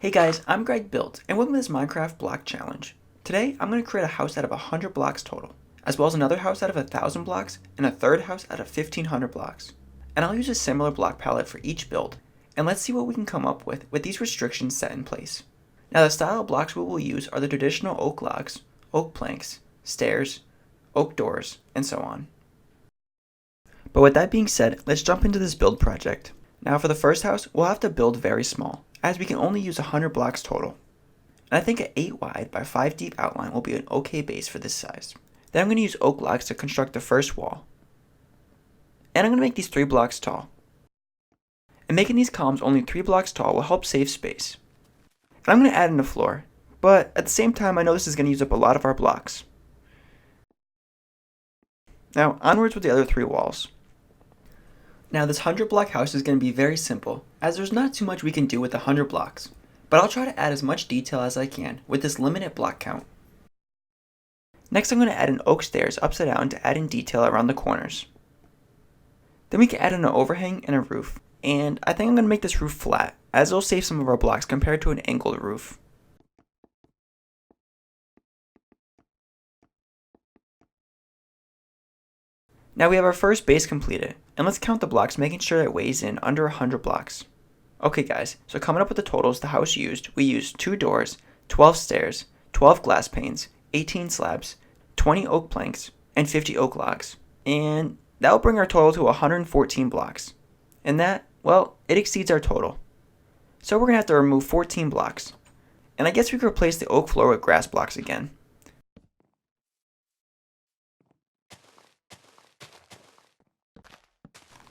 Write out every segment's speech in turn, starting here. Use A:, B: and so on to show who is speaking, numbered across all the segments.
A: Hey guys, I'm Greg Built, and welcome to this Minecraft block challenge. Today, I'm going to create a house out of 100 blocks total, as well as another house out of 1,000 blocks, and a third house out of 1,500 blocks. And I'll use a similar block palette for each build, and let's see what we can come up with these restrictions set in place. Now the style of blocks we will use are the traditional oak logs, oak planks, stairs, oak doors, and so on. But with that being said, let's jump into this build project. Now for the first house, we'll have to build very small, as we can only use 100 blocks total. And I think an 8 wide by 5 deep outline will be an okay base for this size. Then I'm going to use oak logs to construct the first wall. And I'm going to make these 3 blocks tall. And making these columns only 3 blocks tall will help save space. And I'm going to add in a floor, but at the same time I know this is going to use up a lot of our blocks. Now onwards with the other 3 walls. Now this 100 block house is going to be very simple, as there's not too much we can do with the 100 blocks, but I'll try to add as much detail as I can with this limited block count. Next I'm going to add an oak stairs upside down to add in detail around the corners. Then we can add in an overhang and a roof, and I think I'm going to make this roof flat, as it'll save some of our blocks compared to an angled roof. Now we have our first base completed, and let's count the blocks, making sure it weighs in under 100 blocks. Okay guys, so coming up with the totals the house used, we used 2 doors, 12 stairs, 12 glass panes, 18 slabs, 20 oak planks, and 50 oak logs. And that will bring our total to 114 blocks. And that, well, it exceeds our total. So we're going to have to remove 14 blocks. And I guess we could replace the oak floor with grass blocks again.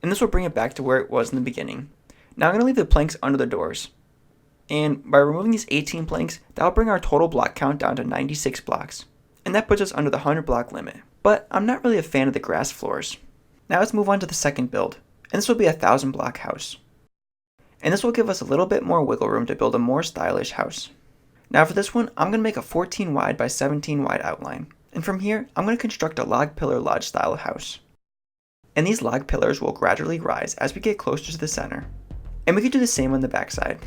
A: And this will bring it back to where it was in the beginning. Now I'm going to leave the planks under the doors. And by removing these 18 planks, that will bring our total block count down to 96 blocks. And that puts us under the 100 block limit. But I'm not really a fan of the grass floors. Now let's move on to the second build. And this will be a 1,000 block house. And this will give us a little bit more wiggle room to build a more stylish house. Now for this one, I'm going to make a 14 wide by 17 wide outline. And from here, I'm going to construct a log pillar lodge style house. And these log pillars will gradually rise as we get closer to the center. And we could do the same on the backside.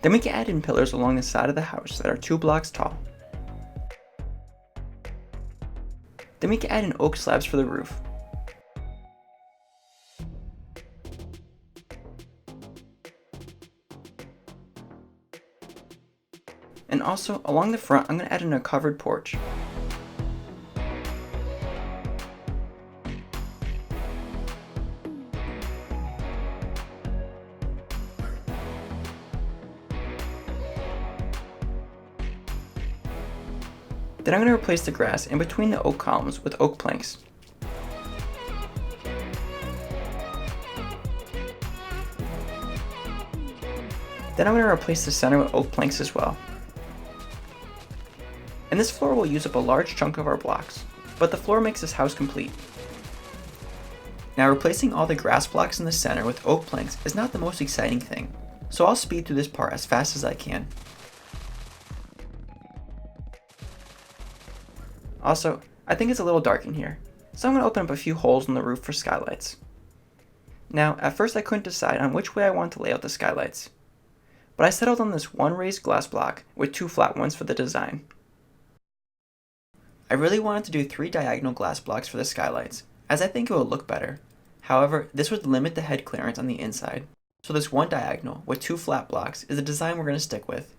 A: Then we can add in pillars along the side of the house that are 2 blocks tall. Then we can add in oak slabs for the roof. And also, along the front, I'm going to add in a covered porch. Then I'm going to replace the grass in between the oak columns with oak planks. Then I'm going to replace the center with oak planks as well. And this floor will use up a large chunk of our blocks, but the floor makes this house complete. Now replacing all the grass blocks in the center with oak planks is not the most exciting thing, so I'll speed through this part as fast as I can. Also, I think it's a little dark in here, so I'm going to open up a few holes in the roof for skylights. Now, at first I couldn't decide on which way I wanted to lay out the skylights, but I settled on this one raised glass block with 2 flat ones for the design. I really wanted to do 3 diagonal glass blocks for the skylights, as I think it would look better. However, this would limit the head clearance on the inside, so this one diagonal with 2 flat blocks is the design we're going to stick with,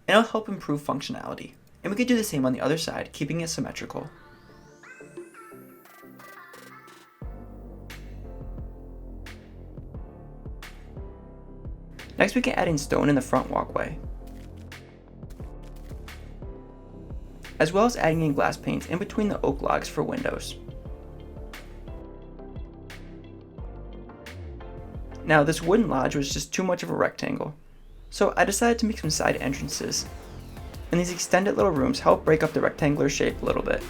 A: and it'll help improve functionality. And we could do the same on the other side, keeping it symmetrical. Next we can add in stone in the front walkway, as well as adding in glass panes in between the oak logs for windows. Now this wooden lodge was just too much of a rectangle, so I decided to make some side entrances. And these extended little rooms help break up the rectangular shape a little bit.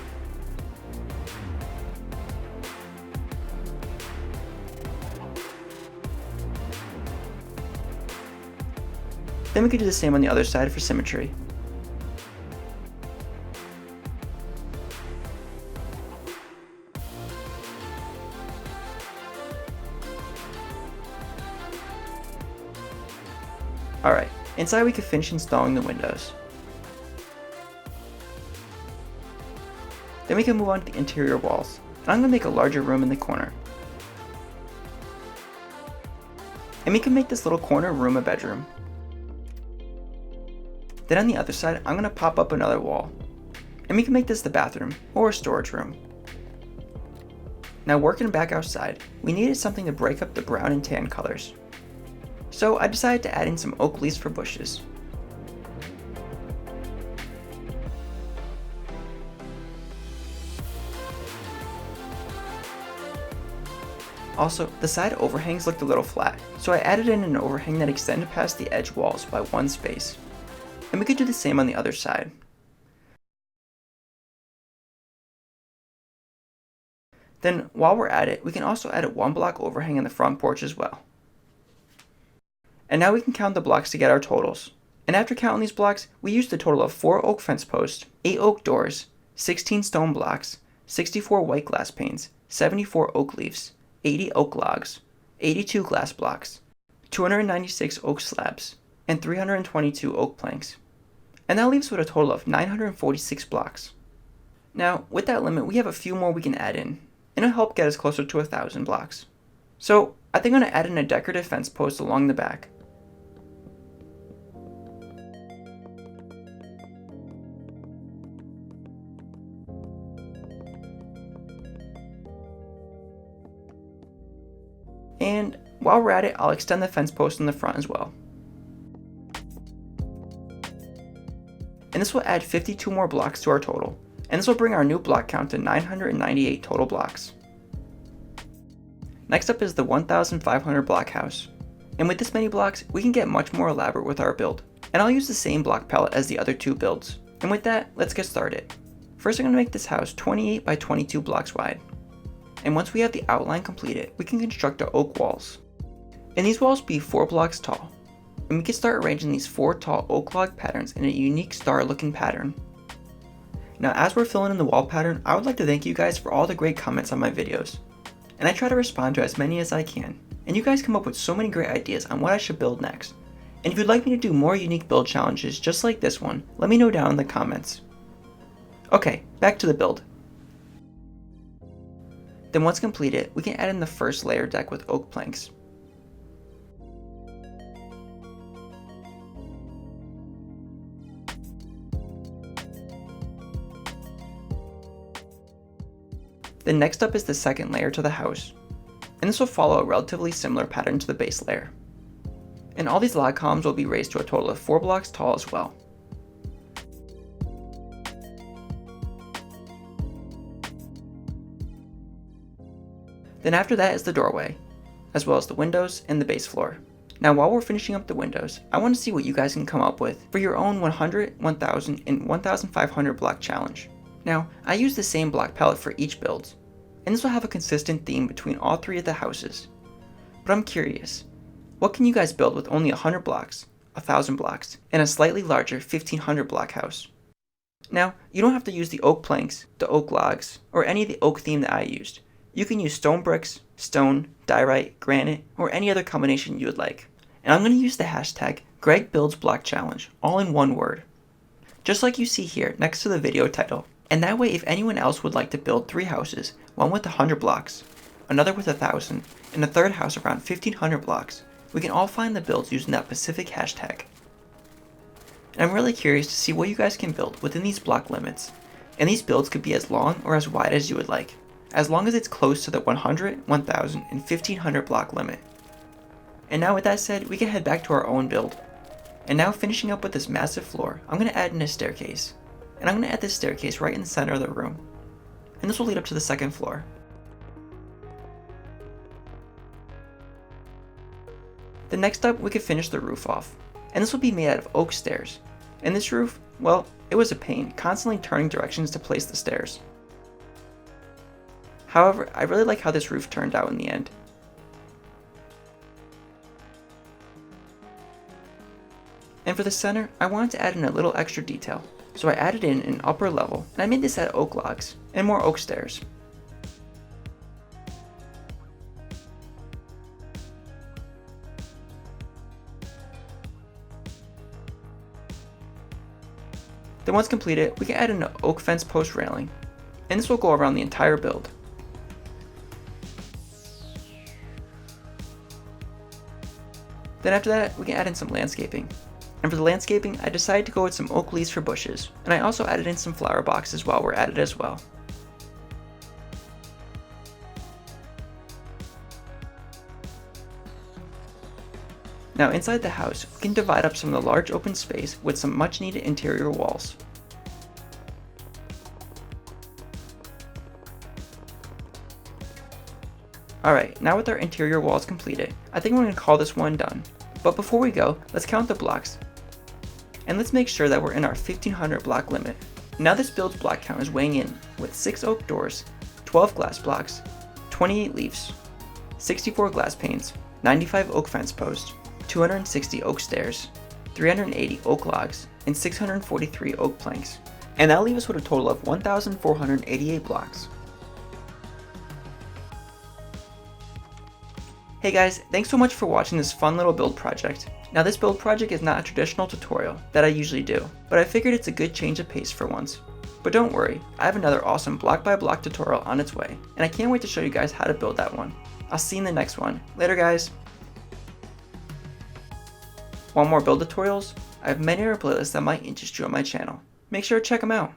A: Then we could do the same on the other side for symmetry. Alright, inside we can finish installing the windows. Then we can move on to the interior walls, and I'm going to make a larger room in the corner. And we can make this little corner room a bedroom. Then on the other side, I'm going to pop up another wall. And we can make this the bathroom, or a storage room. Now working back outside, we needed something to break up the brown and tan colors. So I decided to add in some oak leaves for bushes. Also, the side overhangs looked a little flat, so I added in an overhang that extended past the edge walls by one space. And we could do the same on the other side. Then, while we're at it, we can also add a 1-block overhang in the front porch as well. And now we can count the blocks to get our totals. And after counting these blocks, we used a total of 4 oak fence posts, 8 oak doors, 16 stone blocks, 64 white glass panes, 74 oak leaves, 80 oak logs, 82 glass blocks, 296 oak slabs, and 322 oak planks. And that leaves us with a total of 946 blocks. Now, with that limit, we have a few more we can add in, and it'll help get us closer to 1,000 blocks. So, I think I'm going to add in a decorative fence post along the back. And while we're at it, I'll extend the fence post in the front as well. And this will add 52 more blocks to our total, and this will bring our new block count to 998 total blocks. Next up is the 1,500 block house. And with this many blocks, we can get much more elaborate with our build. And I'll use the same block palette as the other 2 builds. And with that, let's get started. First, I'm going to make this house 28 by 22 blocks wide. And once we have the outline completed, we can construct our oak walls. And these walls will be 4 blocks tall. And we can start arranging these 4 tall oak log patterns in a unique star looking pattern. Now as we're filling in the wall pattern, I would like to thank you guys for all the great comments on my videos. And I try to respond to as many as I can. And you guys come up with so many great ideas on what I should build next. And if you'd like me to do more unique build challenges just like this one, let me know down in the comments. Okay, back to the build. Then once completed, we can add in the first layer deck with oak planks. Then next up is the second layer to the house, and this will follow a relatively similar pattern to the base layer. And all these log columns will be raised to a total of 4 blocks tall as well. Then after that is the doorway, as well as the windows and the base floor. Now while we're finishing up the windows, I want to see what you guys can come up with for your own 100, 1000, and 1500 block challenge. Now, I use the same block palette for each build, and this will have a consistent theme between all 3 of the houses. But I'm curious, what can you guys build with only 100 blocks, 1000 blocks, and a slightly larger 1500 block house? Now, you don't have to use the oak planks, the oak logs, or any of the oak theme that I used. You can use stone bricks, stone, diorite, granite, or any other combination you would like. And I'm going to use the hashtag GregBuildsBlockChallenge, all in one word. Just like you see here next to the video title. And that way if anyone else would like to build 3 houses, one with 100 blocks, another with 1000, and a third house around 1500 blocks, we can all find the builds using that specific hashtag. And I'm really curious to see what you guys can build within these block limits. And these builds could be as long or as wide as you would like, as long as it's close to the 100, 1000, and 1500 block limit. And now with that said, we can head back to our own build. And now finishing up with this massive floor, I'm going to add in a staircase. And I'm going to add this staircase right in the center of the room. And this will lead up to the second floor. Then next up, we could finish the roof off. And this will be made out of oak stairs. And this roof, well, it was a pain, constantly turning directions to place the stairs. However, I really like how this roof turned out in the end. And for the center, I wanted to add in a little extra detail. So I added in an upper level, and I made this out of oak logs, and more oak stairs. Then once completed, we can add an oak fence post railing, and this will go around the entire build. Then after that, we can add in some landscaping. And for the landscaping, I decided to go with some oak leaves for bushes, and I also added in some flower boxes while we're at it as well. Now inside the house, we can divide up some of the large open space with some much needed interior walls. Alright, now with our interior walls completed, I think we're going to call this one done. But before we go, let's count the blocks. And let's make sure that we're in our 1500 block limit. Now this build's block count is weighing in with 6 oak doors, 12 glass blocks, 28 leaves, 64 glass panes, 95 oak fence posts, 260 oak stairs, 380 oak logs, and 643 oak planks. And that'll leave us with a total of 1,488 blocks. Hey guys, thanks so much for watching this fun little build project. Now this build project is not a traditional tutorial that I usually do, but I figured it's a good change of pace for once. But don't worry, I have another awesome block by block tutorial on its way, and I can't wait to show you guys how to build that one. I'll see you in the next one. Later guys! Want more build tutorials? I have many other playlists that might interest you on my channel. Make sure to check them out.